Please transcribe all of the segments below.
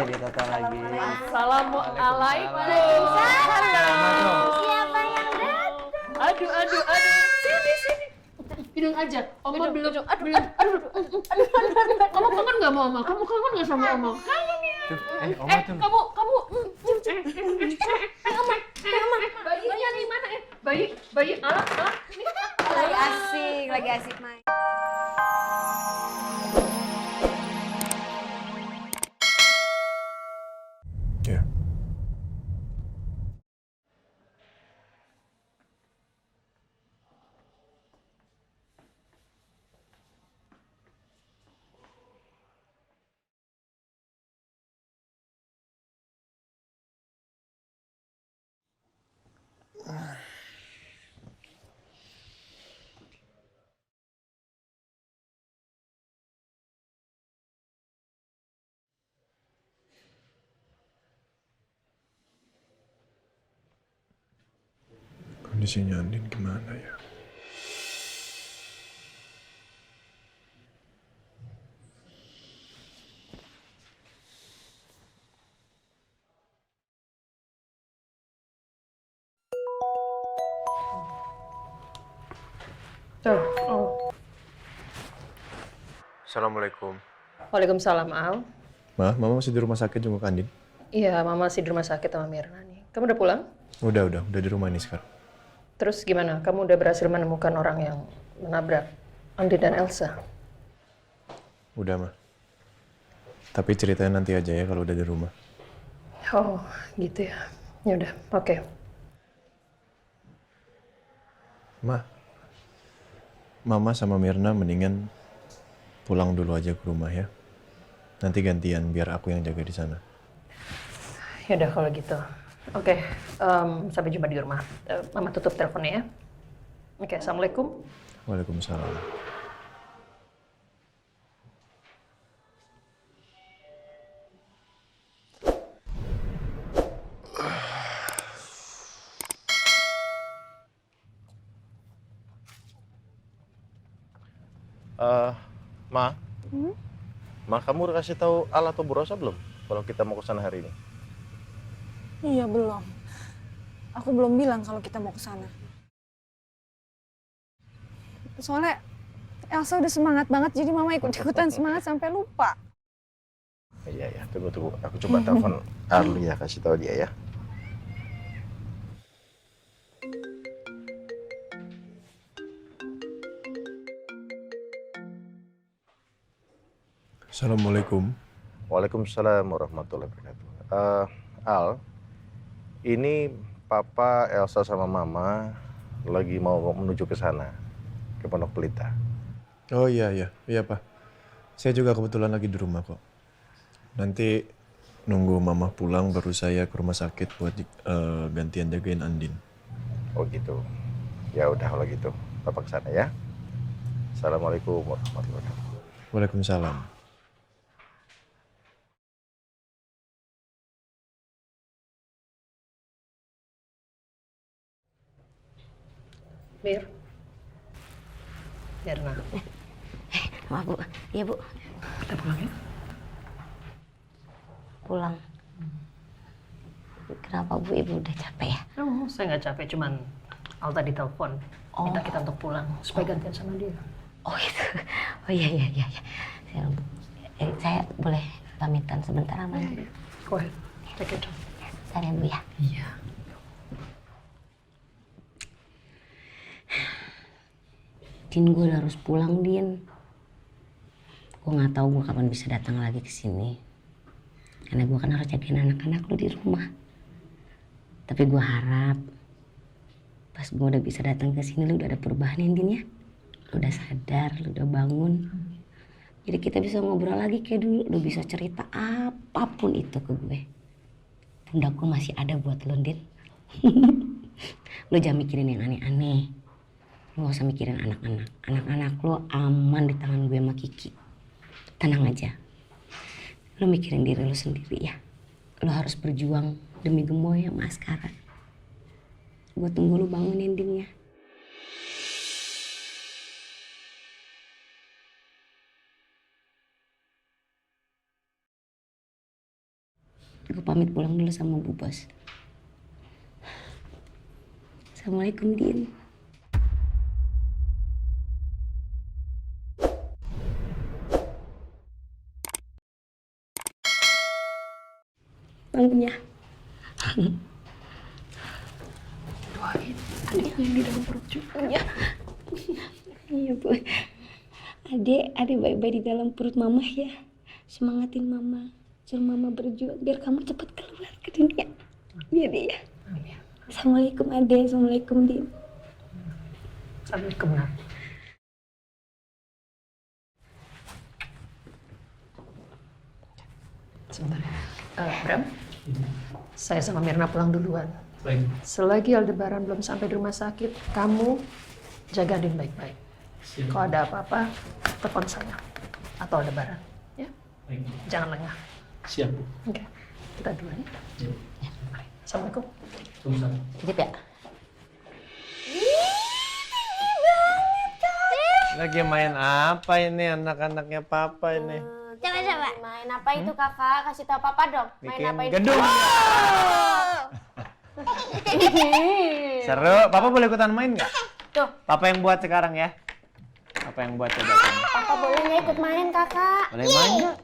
ditata lagi. Assalamualaikum. Siapa yang datang? Aduh. Sini. Hidung aja. Oma belum. Aduh. Kamu kangen nggak sama Oma? Kamu kangen nggak sama Oma? Kangen ya. Oma tuh. Kamu. Oma. Bayinya nih mana? Bayi. Alah. Lagi asik main. Ya. Kondisinya Andin gimana ya? Assalamualaikum. Waalaikumsalam, Al. Mama masih di rumah sakit jenguk Andin? Iya, Mama masih di rumah sakit sama Mirna nih. Kamu udah pulang? Udah di rumah ini sekarang. Terus gimana? Kamu udah berhasil menemukan orang yang menabrak Andi dan Elsa? Udah, Ma. Tapi ceritanya nanti aja ya kalau udah di rumah. Oh, gitu ya. Ya udah, oke. Ma, Mama sama Mirna mendingan pulang dulu aja ke rumah ya. Nanti gantian biar aku yang jaga di sana. Ya udah kalau gitu. Oke, sampai jumpa di rumah. Mama tutup teleponnya ya. Oke, assalamualaikum. Waalaikumsalam. Ma, Ma, kamu udah kasih tahu Al atau Bu Rosa belum kalau kita mau ke sana hari ini? Iya, belum. Aku belum bilang kalau kita mau ke sana. Soalnya Elsa udah semangat banget, jadi Mama ikut-ikutan semangat sampai lupa. Iya, tunggu. Aku coba telepon Al ya, kasih tahu dia ya. Assalamualaikum. Waalaikumsalam warahmatullahi wabarakatuh. Al, ini Papa, Elsa sama Mama lagi mau menuju ke sana, ke Pondok Pelita. Oh iya Pak. Saya juga kebetulan lagi di rumah kok. Nanti nunggu Mama pulang baru saya ke rumah sakit buat gantian jagain Andin. Oh gitu. Ya udah kalau gitu, Papa ke sana ya. Assalamualaikum warahmatullahi wabarakatuh. Waalaikumsalam. Mirna. Maaf, Bu. Iya, Bu. Kita pulang ya? Pulang. Kenapa, Bu? Ibu udah capek ya? Oh, saya nggak capek, cuman Al tadi telepon. Minta kita untuk pulang, supaya gantian sama dia. Oh, gitu. Oh, iya. Saya boleh pamitan sebentar sama Ibu? Go ahead. Take it. Bentar ya, Bu ya? Iya. Din, gue harus pulang, Din. Gue nggak tahu gue kapan bisa datang lagi ke sini. Karena gue kan harus jagain anak-anak lu di rumah. Tapi gue harap pas gue udah bisa datang ke sini lu udah ada perubahan ya, Din ya. Lu udah sadar, lu udah bangun. Jadi kita bisa ngobrol lagi kayak dulu. Lu bisa cerita apapun itu ke gue. Pundak gue masih ada buat lu, Din. Lu jangan mikirin yang aneh-aneh. Lu gak usah mikirin anak-anak. Anak-anak lu aman di tangan gue sama Kiki. Tenang aja. Lu mikirin diri lu sendiri ya. Lu harus berjuang demi Gemoy sama Askara. Gue tunggu lu bangun endingnya. Gue pamit pulang dulu sama Bu Bos. Assalamualaikum, Din. Bangun ya. Doain adiknya yang di dalam perut juga. Ya. Iya, Bu. Adek baik-baik di dalam perut Mama ya. Semangatin Mama. Suruh Mama berjuang biar kamu cepat keluar ke dunia. Iya, Dek ya. Amin. Assalamualaikum, Adek. Assalamualaikum, Din. Assalamualaikum, Nak. Sebentar. Bram, saya sama Mirna pulang duluan. Baik. Selagi Aldebaran belum sampai di rumah sakit, kamu jaga Din baik-baik. Kalau ada apa-apa, telepon saya atau Aldebaran, ya. Baik. Jangan lengah. Siap, Bu. Oke, kita duluan ya. Ya. Mari. Assalamualaikum. Sama-sama. Titip ya. Lagi main apa ini anak-anaknya papa ini? Coba. Main apa itu kakak? Kasih tau papa dong. Main Bikin apa itu? gedung. Seru. Papa boleh ikutan main nggak? Tuh. Papa yang buat sekarang ya. Papa yang buat coba. Papa boleh nggak ikut main kakak? Boleh main nggak?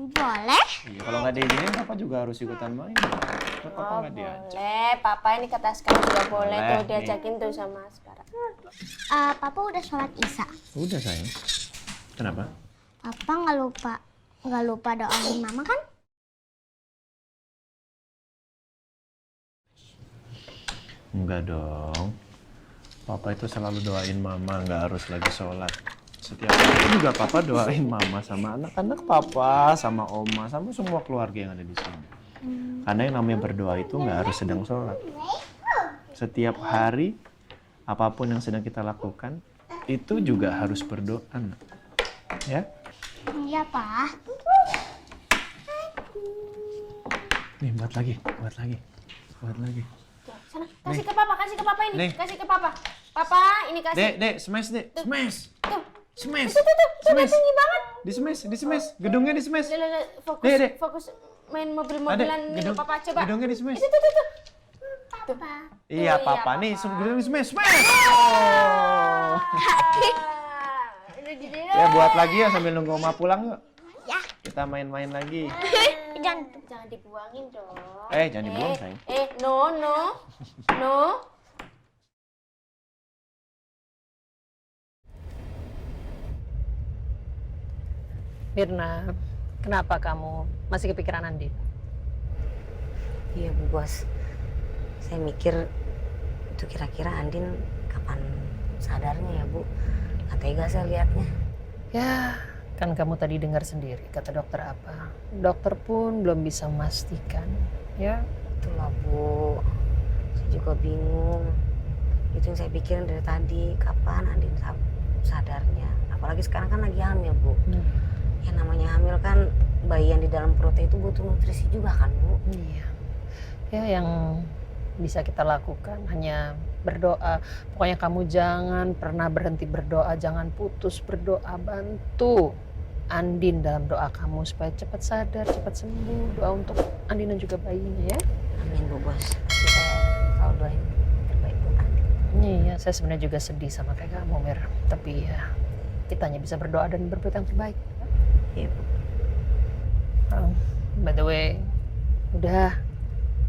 Boleh. Iya, kalau nggak diizinin papa juga harus ikutan main. Terus papa nggak diajak. Boleh. Papa ini kata sekarang juga boleh Boleh, tuh diajakin tuh sama sekarang. Papa udah sholat isya. Udah sayang. Kenapa? Papa nggak lupa doain mama kan? Enggak dong. Papa itu selalu doain mama, nggak harus lagi sholat. Setiap hari juga papa doain mama sama anak-anak papa, sama oma, sama semua keluarga yang ada di sini. Karena yang namanya berdoa itu nggak harus sedang sholat. Setiap hari, apapun yang sedang kita lakukan, itu juga harus berdoa. Ya? Iya, Pak. Nih, buat lagi. Sana, kasih ke papa ini. Nih. Kasih ke papa. Papa, ini kasih. Dek, smash dek. Smash. Tuh. Smash. Tuh, Smash. tinggi banget. Di smash. Gedungnya di smash. Lele, Dek. fokus main mobil-mobilan nih papa coba. Gedungnya di smash. Tuh. Papa. Iya, Tuh, papa. iya, Nih, Papa. gedung di smash. Smash. Oh. Ya, buat lagi ya sambil nunggu oma pulang yuk. Ya. Kita main-main lagi. Jangan dibuangin dong. Jangan dibuang, sayang. No. Mirna, kenapa kamu masih kepikiran Andin? Iya, Bu Bos. Saya mikir itu kira-kira Andin kapan sadarnya ya, Bu. Nggak tega saya lihatnya. Ya, kan kamu tadi dengar sendiri kata dokter apa. Dokter pun belum bisa memastikan, ya. Itulah, Bu. Saya juga bingung. Itu yang saya pikirin dari tadi. Kapan Andin sadarnya? Apalagi sekarang kan lagi hamil, Bu. Yang namanya hamil kan bayi yang di dalam perutnya itu butuh nutrisi juga kan, Bu. Iya. Ya, yang bisa kita lakukan hanya berdoa. Pokoknya kamu jangan pernah berhenti berdoa, jangan putus berdoa. Bantu Andin dalam doa kamu supaya cepat sadar, cepat sembuh. Doa untuk Andin dan juga bayinya ya. Amin, Bu Bos. Pasti saya selalu doain terbaik buat Andin. Iya, saya sebenarnya juga sedih sama kayak kamu, Mir. Tapi ya, kita hanya bisa berdoa dan berbuat yang terbaik. Iya, Bu. By the way, udah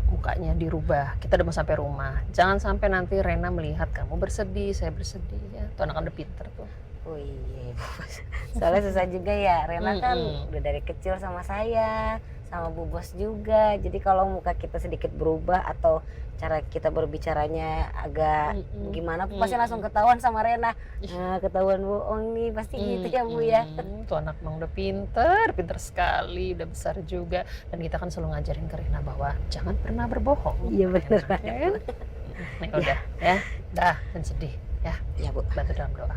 mukanya dirubah. Kita udah mau sampai rumah. Jangan sampai nanti Rena melihat kamu bersedih, saya bersedih ya. Tuh anak udah pinter tuh. Oh iya, Bu Bos. Soalnya susah juga ya. Rena kan udah dari kecil sama saya, sama Bu Bos juga. Jadi kalau muka kita sedikit berubah atau cara kita berbicaranya agak gimana, pasti langsung ketahuan sama Rena. Nah, ketahuan bohong nih, pasti gitu ya, Bu ya. Tuh anak emang udah pinter sekali, udah besar juga. Dan kita kan selalu ngajarin ke Rena bahwa jangan pernah berbohong. Iya bener Ya kan? Nih udah ya, dah dan sedih ya. Iya, Bu. Bantu dalam doa.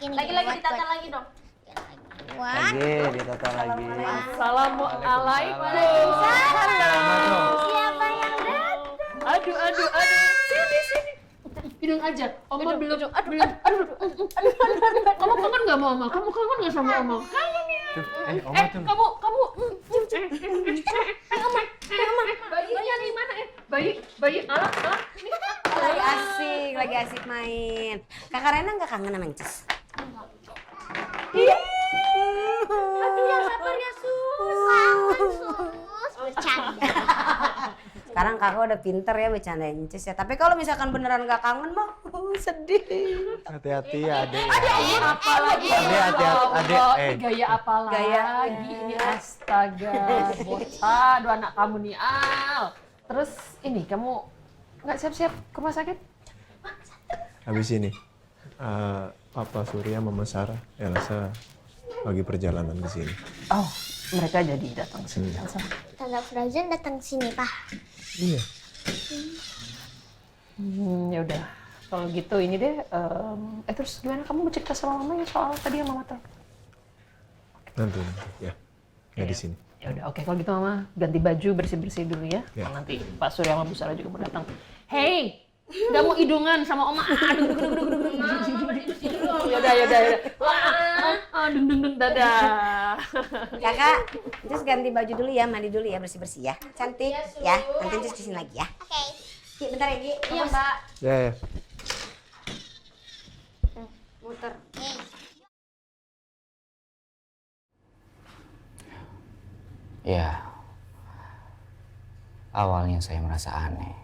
Lagi ditata lagi dong. Ditata lagi. Assalamualaikum. Siapa yang datang? Aduh. Sini. hidung aja. Oma Hidung, belum. hidung. Aduh, belum. aduh, aduh. Kamu kangen nggak sama Oma? Kamu kangen nggak sama Oma? Kangen ya. Oma tuh. Kamu. Bayinya di mana? Bayi. Alah. Lagi asik main. Kakak Rena nggak kangen sama Ncus? Aduh ya sabar ya Sus. Sus, bercanda. Sekarang kakak udah pinter ya bercandain Ncus ya. Tapi kalau misalkan beneran nggak kangen mah sedih. Hati-hati ya adek. Apa lagi? Adek. Gaya apa lagi? Gaya. Ini astaga. Bocah, dua anak kamu nih, Al. Terus ini kamu nggak siap-siap ke rumah sakit? Habis ini, Papa Surya, Mama Sarah, Elsa lagi perjalanan ke sini. Oh, mereka jadi datang sini, Elsa. Tante Frozen datang sini, Pak. Iya. Ya udah. Kalau gitu ini deh. Terus gimana kamu mau cerita sama mama ya soal tadi yang mama tahu? Nanti ya. Nggak di sini. Ya udah, oke kalau gitu mama ganti baju bersih-bersih dulu ya. Ya. Nanti Pak Surya sama Bu Sarah juga mau datang. Hey, nggak mau idungan sama oma. Aduh. Yaudah. Wah, dung, dadah. Kakak, Ncus ganti baju dulu ya, mandi dulu ya, bersih-bersih ya. Cantik ya. Nanti Ncus kesini lagi ya. Oke. Ki, bentar ya, Ki. Iya Mbak. Ya. Muter. Ya, awalnya saya merasa aneh.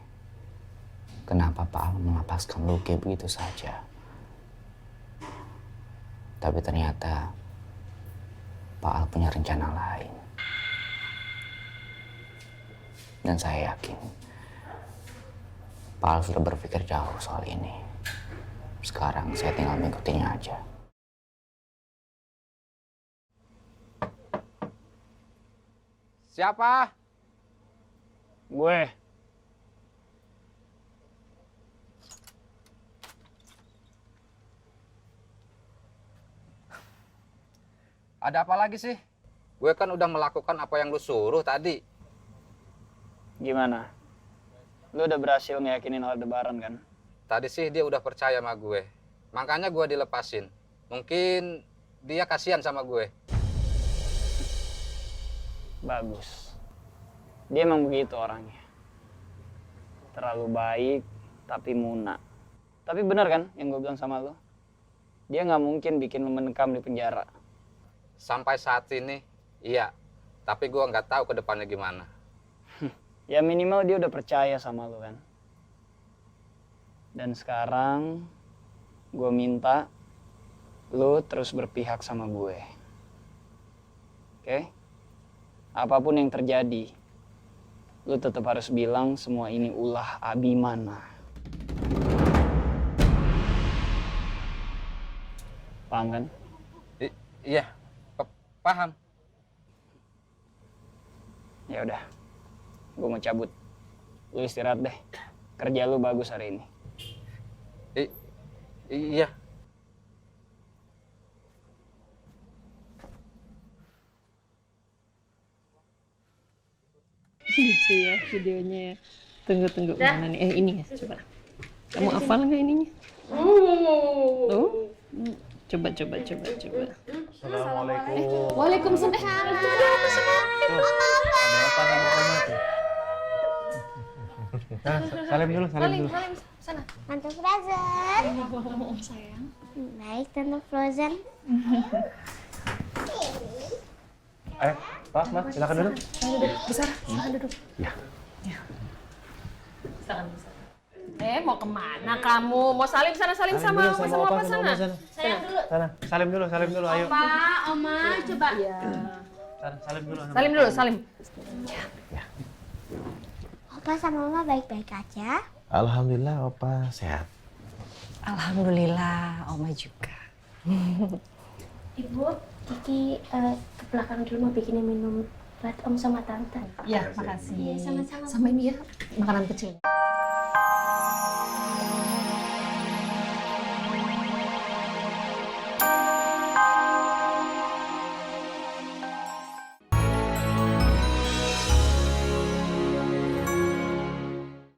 Kenapa Pak Al melepaskan Luki begitu saja? Tapi ternyata Pak Al punya rencana lain. Dan saya yakin Pak Al sudah berpikir jauh soal ini. Sekarang saya tinggal mengikutinya aja. Siapa? Gue. Ada apa lagi sih? Gue kan udah melakukan apa yang lu suruh tadi. Gimana? Lu udah berhasil ngeyakinin Aldebaran kan? Tadi sih dia udah percaya sama gue. Makanya gue dilepasin. Mungkin dia kasihan sama gue. Bagus. Dia emang begitu orangnya. Terlalu baik, tapi muna. Tapi benar kan yang gue bilang sama lu? Dia nggak mungkin bikin lu mendekam di penjara. Sampai saat ini, iya. Tapi gue nggak tahu ke depannya gimana. Ya minimal dia udah percaya sama lu kan. Dan sekarang gue minta lu terus berpihak sama gue. Oke? Apapun yang terjadi, lu tetap harus bilang semua ini ulah Abimana. Paham kan? Iya, paham. Ya udah, gue mau cabut. Lu istirahat deh. Kerja lu bagus hari ini. Iya. Lucu ya videonya ya. Tunggu mana nih? Ini ya, coba. Kamu hafal nggak ininya? Tuh. Coba. Assalamualaikum. Waalaikumsalam. Ada apa sama Oma tuh? Salim dulu. Sana. Tante Frozen. Sayang. Baik, Tante Frozen. Ayo, Pak, Ma, silakan duduk. Silakan duduk. Ya. Silakan. Mau kemana kamu? Mau salim sana sama opa sana. Sayang dulu. Sana, salim dulu, ayo. Pak, Oma, coba. Iya. Salim dulu. Salim. Opa sama Mama baik-baik aja. Alhamdulillah, Opa sehat. Alhamdulillah, Oma juga. Ibu, Kiki ke belakang dulu mau bikinin minum buat Om sama Tante. Ya, makasih. Iya, sama-sama. Sama ini ya, makanan kecil.